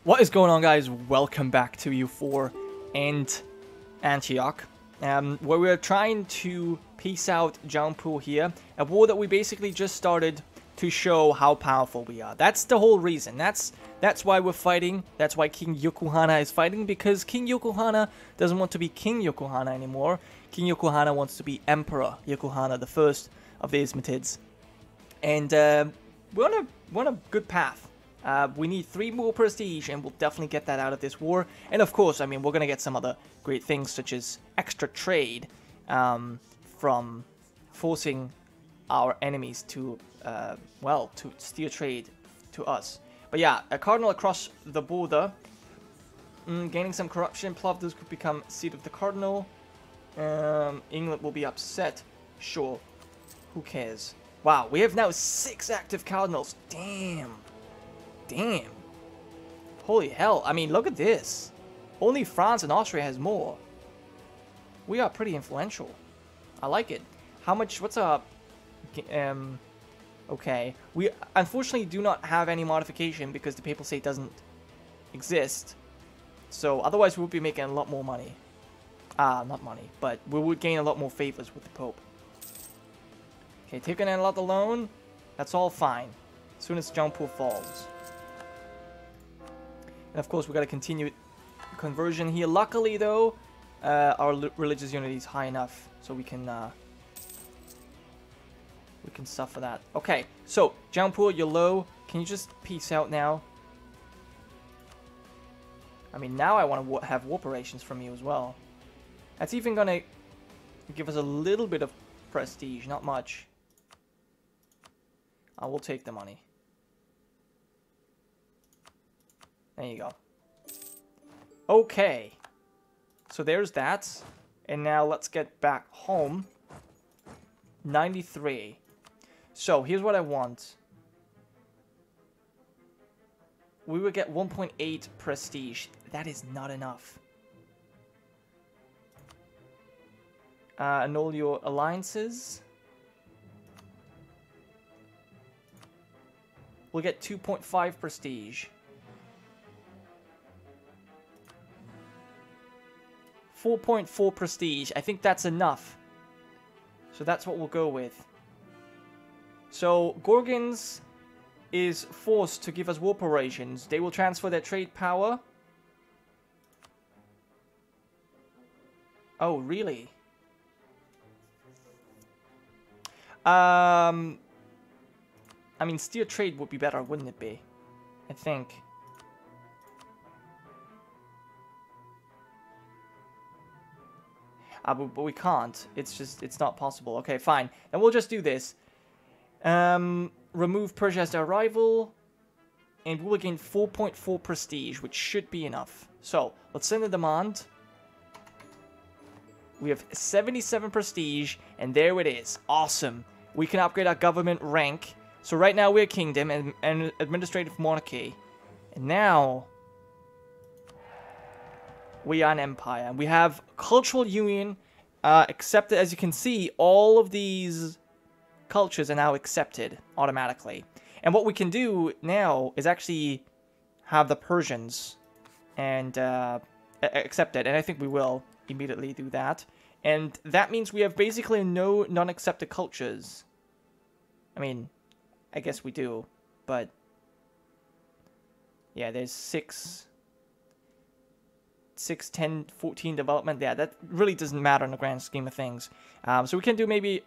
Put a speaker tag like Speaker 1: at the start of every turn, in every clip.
Speaker 1: What is going on, guys? Welcome back to EU4 and Antioch, where we're trying to peace out Gironca here, a war that we basically just started to show how powerful we are. That's the whole reason. That's why we're fighting. That's why King Yokohana is fighting, because King Yokohana doesn't want to be King Yokohana anymore. King Yokohana wants to be Emperor Yokohana, the first of the Ismatids. And we're on a good path. We need 3 more prestige, and we'll definitely get that out of this war. And of course, I mean, we're going to get some other great things, such as extra trade from forcing our enemies to, well, to steer trade to us. But yeah, a cardinal across the border. Gaining some corruption. Plovdiv could become seat of the cardinal. England will be upset. Sure. Who cares? Wow, we have now 6 active cardinals. Damn. Damn. Holy hell. I mean, look at this. Only France and Austria has more. We are pretty influential. I like it. How much? What's up? Okay. We unfortunately do not have any modification because the Papal State doesn't exist. So otherwise we would be making a lot more money. Not money, but we would gain a lot more favors with the Pope. Okay, taking in a lot of loan. That's all fine. As soon as Gironca falls. And of course, we got to continue conversion here. Luckily, though, our religious unity is high enough, so we can suffer that. Okay, so Gironca, you're low. Can you just peace out now? I mean, now I want to have war operations from you as well. That's even gonna give us a little bit of prestige, not much. I will take the money. There you go. Okay. So there's that. And now let's get back home. 93. So here's what I want. We will get 1.8 prestige. That is not enough. Annul your alliances. We'll get 2.5 prestige. 4.4 prestige. I think that's enough. So that's what we'll go with. So Gorgons is forced to give us war operations. They will transfer their trade power. Oh, really? I mean, steer trade would be better, wouldn't it be? I think. But we can't. It's not possible. Okay, fine. Then we'll just do this. Remove Persia as their rival. And we'll gain 4.4 prestige, which should be enough. So, let's send a demand. We have 77 prestige, and there it is. Awesome. We can upgrade our government rank. So right now we're a kingdom and administrative monarchy. And now we are an empire. We have cultural union accepted. As you can see, all of these cultures are now accepted automatically. And what we can do now is actually have the Persians and accept it. And I think we will immediately do that. And that means we have basically no non-accepted cultures. I mean, I guess we do, but yeah, there's 6, 10, 14 development. Yeah, that really doesn't matter in the grand scheme of things. So we can do maybe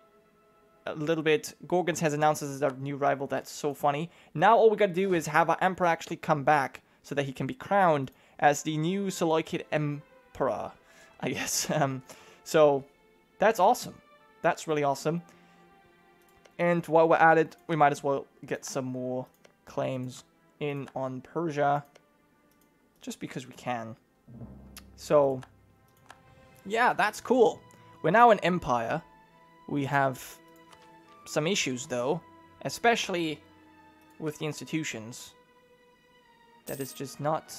Speaker 1: a little bit. Gorgons has announced as our new rival. That's so funny. Now all we gotta do is have our emperor actually come back so that he can be crowned as the new Seleucid emperor, I guess. So that's awesome. That's really awesome. And while we're at it, we might as well get some more claims in on Persia. Just because we can. So, yeah, that's cool. We're now an empire. We have some issues, though. Especially with the institutions. That is just not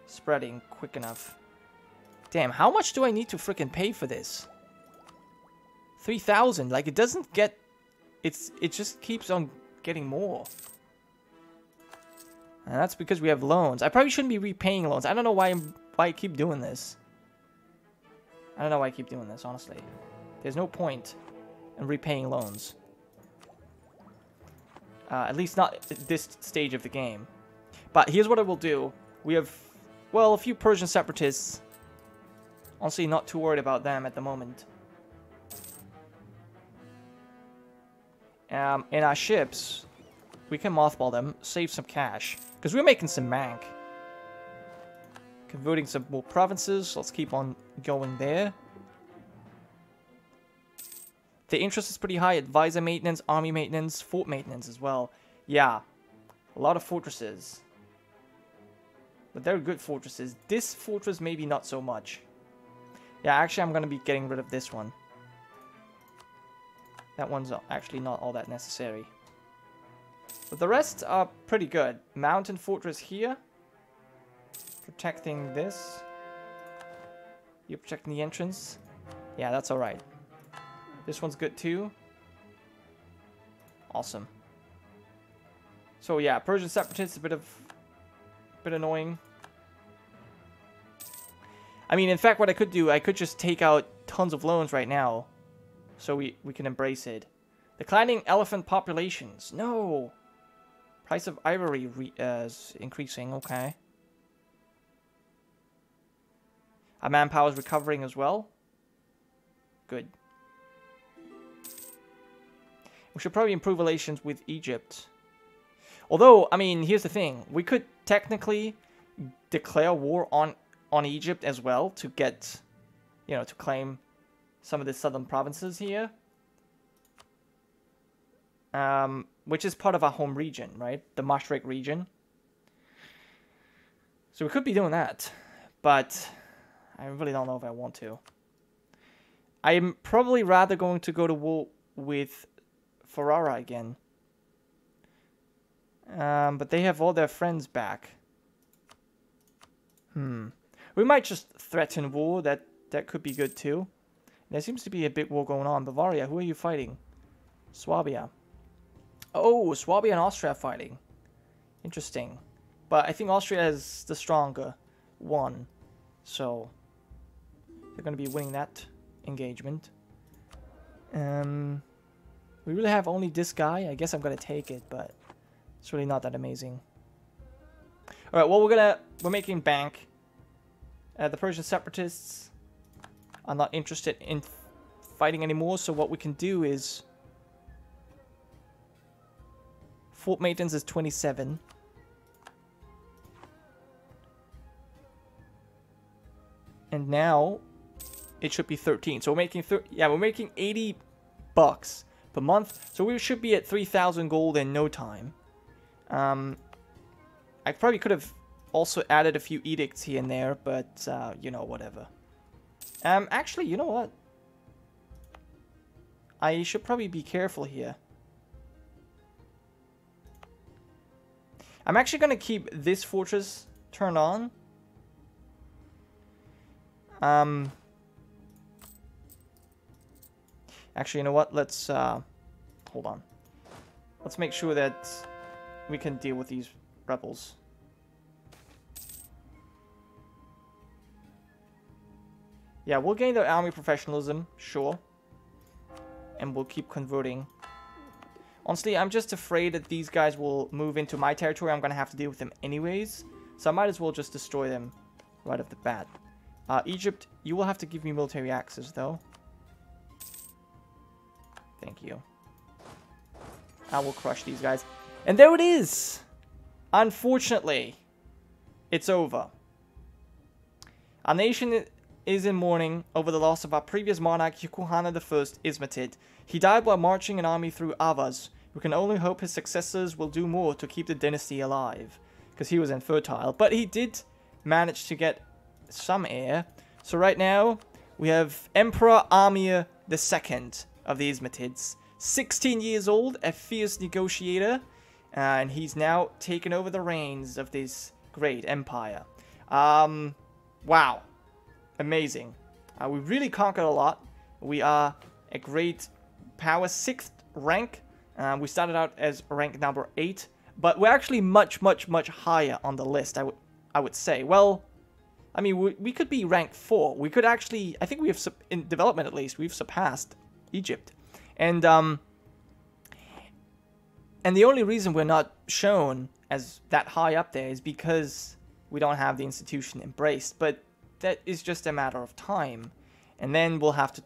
Speaker 1: spreading quick enough. Damn, how much do I need to freaking pay for this? 3,000. Like, it doesn't get... It just keeps on getting more. And that's because we have loans. I probably shouldn't be repaying loans. I don't know why I keep doing this. I don't know why I keep doing this, honestly. There's no point in repaying loans. At least not at this stage of the game. But here's what I will do. We have, well, a few Persian separatists. Honestly, not too worried about them at the moment. In our ships, we can mothball them, save some cash. Because we're making some mank. Converting some more provinces. Let's keep on going there. The interest is pretty high. Advisor maintenance, army maintenance, fort maintenance as well. Yeah. A lot of fortresses. But they're good fortresses. This fortress maybe not so much. Yeah, actually I'm going to be getting rid of this one. That one's actually not all that necessary. But the rest are pretty good. Mountain fortress here. Protecting this. You're protecting the entrance. Yeah, that's alright. This one's good too. Awesome. So yeah, Persian separatists a bit annoying. I mean, in fact, what I could do, I could just take out tons of loans right now. So we can embrace it. Declining elephant populations. No! Price of ivory is increasing. Okay. Our manpower is recovering as well. Good. We should probably improve relations with Egypt. Although, I mean, here's the thing. We could technically declare war on Egypt as well to get, you know, to claim some of the southern provinces here. Which is part of our home region, right? The Mashrek region. So we could be doing that. But I really don't know if I want to. I'm probably rather going to go to war with Ferrara again. But they have all their friends back. We might just threaten war. That could be good too. There seems to be a big war going on. Bavaria, who are you fighting? Swabia. Oh, Swabia and Austria are fighting. Interesting. But I think Austria is the stronger one. So they're going to be winning that engagement. We really have only this guy. I guess I'm going to take it, but it's really not that amazing. Alright, well, we're making bank. The Persian separatists are not interested in fighting anymore, so what we can do is fort maintenance is 27. And now it should be 13. So we're making we're making 80 bucks per month. So we should be at 3,000 gold in no time. I probably could have also added a few edicts here and there, but you know, whatever. Actually, you know what? I should probably be careful here. I'm actually going to keep this fortress turned on. Actually, you know what? Let's hold on. Let's make sure that we can deal with these rebels. Yeah, we'll gain their army professionalism, sure. And we'll keep converting. Honestly, I'm just afraid that these guys will move into my territory. I'm going to have to deal with them anyways. So I might as well just destroy them right off the bat. Egypt, you will have to give me military access, though. Thank you. I will crush these guys. And there it is! Unfortunately, it's over. Our nation is in mourning over the loss of our previous monarch, Yukuhana I Ismatid. He died while marching an army through Avaz. We can only hope his successors will do more to keep the dynasty alive, because he was infertile. But he did manage to get some heir. So right now, we have Emperor Amir II of the Ismatids. 16 years old, a fierce negotiator, and he's now taken over the reins of this great empire. Wow. Amazing. We really conquered a lot. We are a great power, 6th rank. We started out as rank number 8. but we're actually much higher on the list, I would say. Well, I mean, we could be ranked 4. We could actually, I think we have, in development at least, we've surpassed Egypt. And the only reason we're not shown as that high up there is because we don't have the institution embraced. But that is just a matter of time. And then we'll have to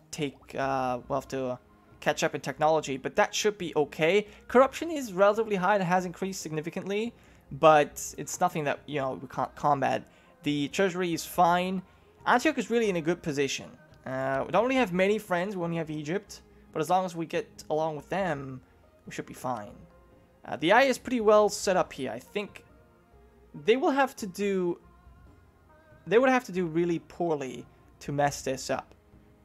Speaker 1: we'll have to catch up in technology, but that should be okay. Corruption is relatively high. It has increased significantly, but it's nothing that, you know, we can't combat. The treasury is fine. Antioch is really in a good position. We don't really have many friends. We only have Egypt, but as long as we get along with them, we should be fine. The eye is pretty well set up here. I think they will have to do. They would have to do really poorly to mess this up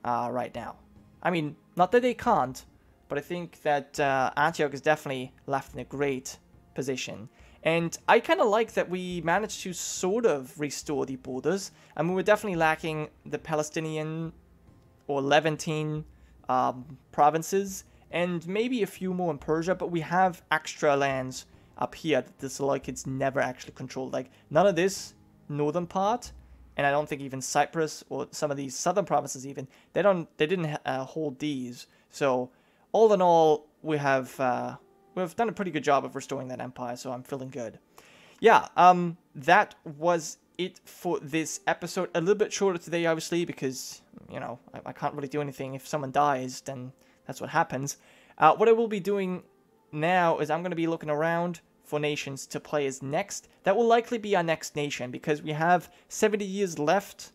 Speaker 1: right now. I mean, not that they can't, but I think that Antioch is definitely left in a great position. And I kind of like that we managed to sort of restore the borders. I mean, we're definitely lacking the Palestinian or Levantine provinces, and maybe a few more in Persia, but we have extra lands up here that the Seleucids never actually controlled. Like, none of this northern part, and I don't think even Cyprus or some of these southern provinces even, they didn't hold these. So all in all, we've done a pretty good job of restoring that empire, so I'm feeling good. Yeah, that was it for this episode. A little bit shorter today, obviously, because, you know, I can't really do anything. If someone dies, then that's what happens. What I will be doing now is I'm going to be looking around for nations to play as next. That will likely be our next nation, because we have 70 years left.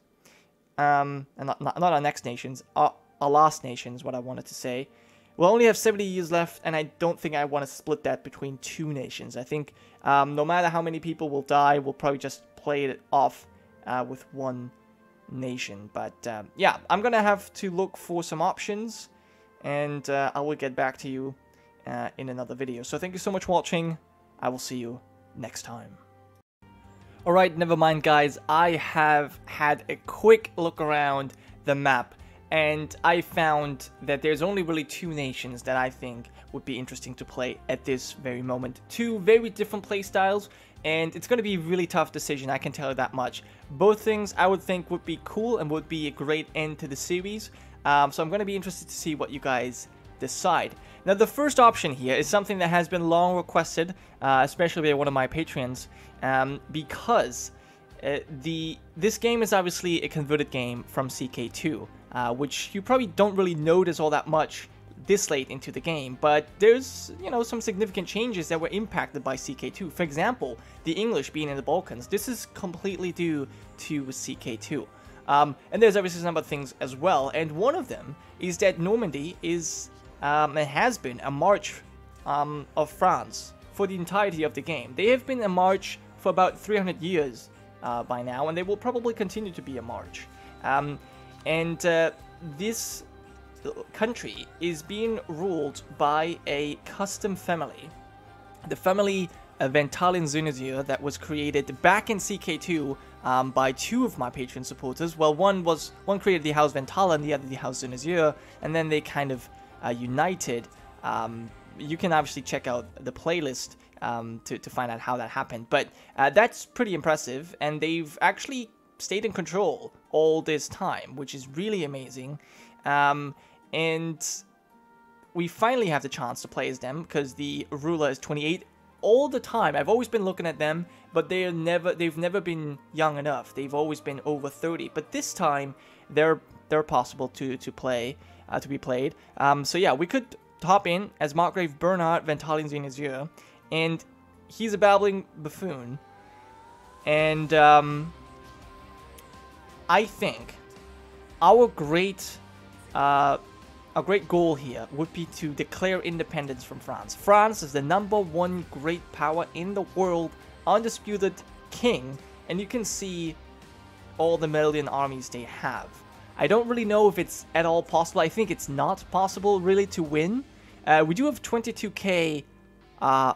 Speaker 1: And not our next nations, our last nation is what I wanted to say. We'll only have 70 years left, and I don't think I want to split that between 2 nations. I think no matter how many people will die, we'll probably just play it off with 1 nation. But yeah, I'm going to have to look for some options, and I will get back to you in another video. So thank you so much for watching. I will see you next time. Alright, never mind guys, I have had a quick look around the map, and I found that there's only really 2 nations that I think would be interesting to play at this very moment. 2 very different play styles, and it's going to be a really tough decision, I can tell you that much. Both things I would think would be cool and would be a great end to the series, so I'm going to be interested to see what you guys decide. Now, the first option here is something that has been long requested, especially by one of my patrons, because this game is obviously a converted game from CK2, which you probably don't really notice all that much this late into the game, but there's, you know, some significant changes that were impacted by CK2. For example, the English being in the Balkans. This is completely due to CK2. And there's obviously some other things as well, and one of them is that Normandy is it has been a march of France for the entirety of the game. They have been a march for about 300 years by now, and they will probably continue to be a march. This country is being ruled by a custom family. The family Ventalin Zunazir that was created back in CK2 by 2 of my Patreon supporters. Well, one created the House Ventalin, the other the House Zunazir, and then they kind of united. You can obviously check out the playlist to find out how that happened, but that's pretty impressive, and they've actually stayed in control all this time, which is really amazing. And we finally have the chance to play as them, because the ruler is 28 all the time. I've always been looking at them, but they've never been young enough. They've always been over 30, but this time they're possible to play. To be played. So yeah, we could hop in as Markgrave Bernhard Ventalin Zunazir, and he's a babbling buffoon. And I think our great goal here would be to declare independence from France. France is the #1 great power in the world, undisputed king, and you can see all the million armies they have. I don't really know if it's at all possible. I think it's not possible, really, to win. We do have 22k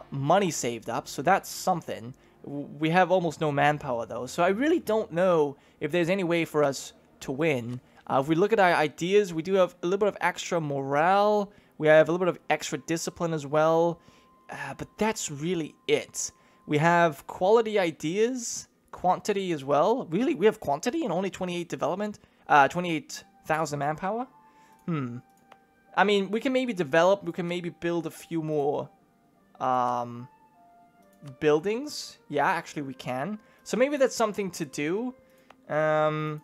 Speaker 1: money saved up, so that's something. We have almost no manpower, though, so I really don't know if there's any way for us to win. If we look at our ideas, we do have a little bit of extra morale. We have a little bit of extra discipline as well. But that's really it. We have quality ideas, quantity as well. Really, we have quantity and only 28 development, 28,000 manpower. I mean, we can maybe develop. We can maybe build a few more buildings. Yeah, actually, we can. So maybe that's something to do. I'm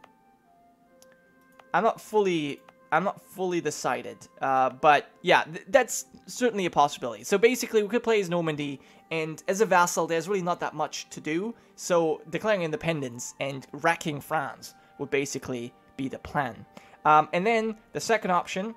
Speaker 1: not fully decided, but yeah, that's certainly a possibility. So basically, we could play as Normandy, and as a vassal, there's really not that much to do. So declaring independence and wrecking France would basically be the plan. And then the second option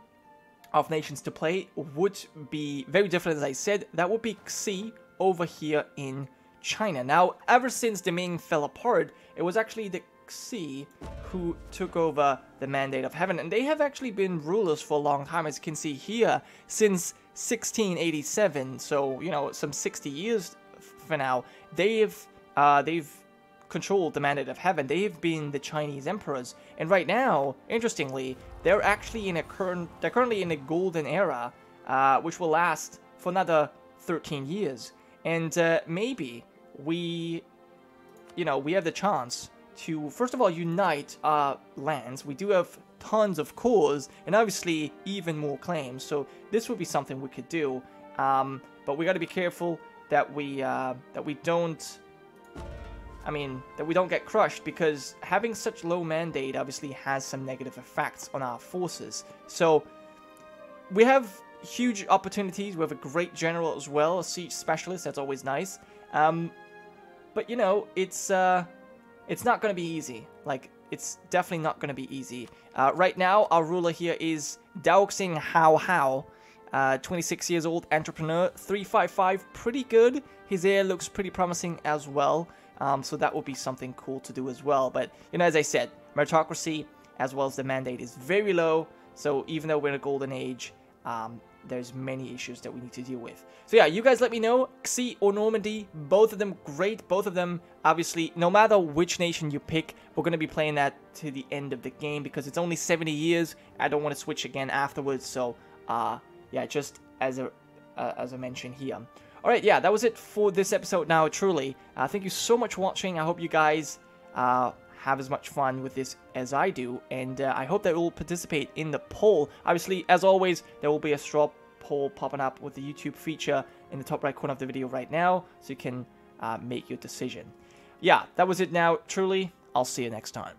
Speaker 1: of nations to play would be very different, as I said. That would be Xi over here in China. Now, ever since the Ming fell apart, it was actually the Xi who took over the Mandate of Heaven, and they have actually been rulers for a long time, as you can see here, since 1687. So, you know, some 60 years for now. They've controlled the Mandate of Heaven. They've been the Chinese emperors, and right now, interestingly, they're actually in they're currently in a golden era, which will last for another 13 years, and maybe we have the chance to, first of all, unite our lands. We do have tons of cores, and obviously even more claims, so this would be something we could do, but we got to be careful that we don't get crushed, because having such low mandate obviously has some negative effects on our forces. So we have huge opportunities. We have a great general as well, a siege specialist. That's always nice. But you know, it's not going to be easy. Like, it's definitely not going to be easy. Right now, our ruler here is Daoxing Hao, 26 years old, entrepreneur, 355, pretty good. His heir looks pretty promising as well. So that will be something cool to do as well. But, you know, as I said, meritocracy as well as the mandate is very low. So even though we're in a golden age, there's many issues that we need to deal with. So yeah, you guys let me know, Xi or Normandy, both of them great. Both of them, obviously, no matter which nation you pick, we're going to be playing that to the end of the game, because it's only 70 years. I don't want to switch again afterwards. So, yeah, just as I mentioned here. Alright, yeah, that was it for this episode now, truly. Thank you so much for watching. I hope you guys have as much fun with this as I do, and I hope that you will participate in the poll. Obviously, as always, there will be a straw poll popping up with the YouTube feature in the top right corner of the video right now, so you can make your decision. Yeah, that was it now, truly. I'll see you next time.